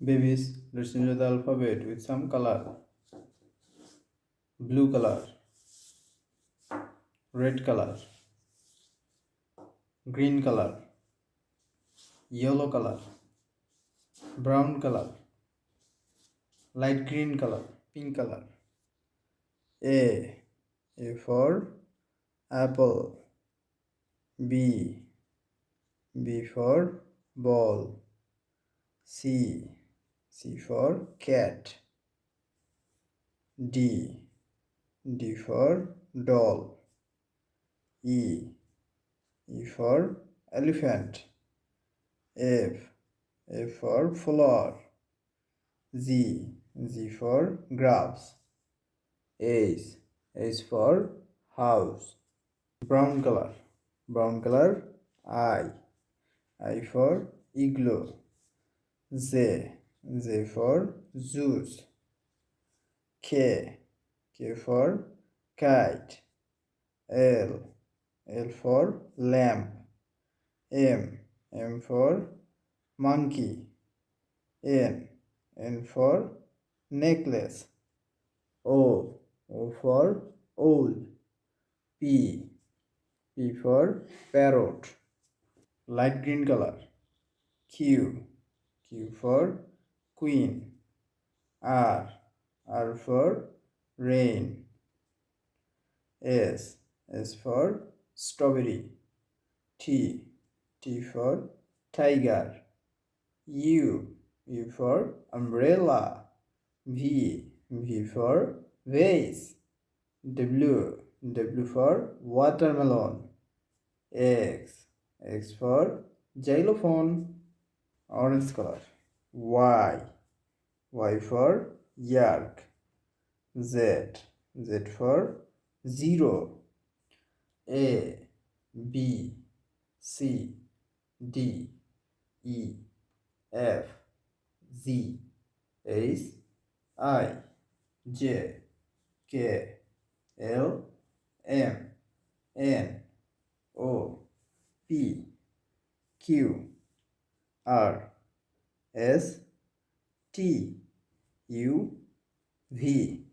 Babies, let's enjoy the alphabet with some color. Blue color, red color, green color, yellow color, brown color, light green color, pink color. A. A for apple. B. B for ball. C. C for cat. D. D for doll. E. E for elephant. F. F for flower. Z. Z for grapes. H. H for house. Brown color. Brown color. I. I for igloo. Z. Z for juice. K. K for kite. L. L for lamp. M. M for monkey. N. N for necklace. O. O for owl. P. P for parrot. Light green color. Q. Q for queen. R. R for rain. S. S for strawberry. T. T for tiger. U. U for umbrella. V. V for vase. W. W for watermelon. X. X for xylophone. Orange color. Y. Y for yak. Z. Z for zero. A. B. C. D. E. F. Z. H. I. J. K. L. M. N. O. P. Q. R. S. T. U. V.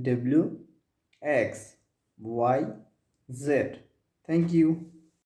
W. X. Y. Z. Thank you.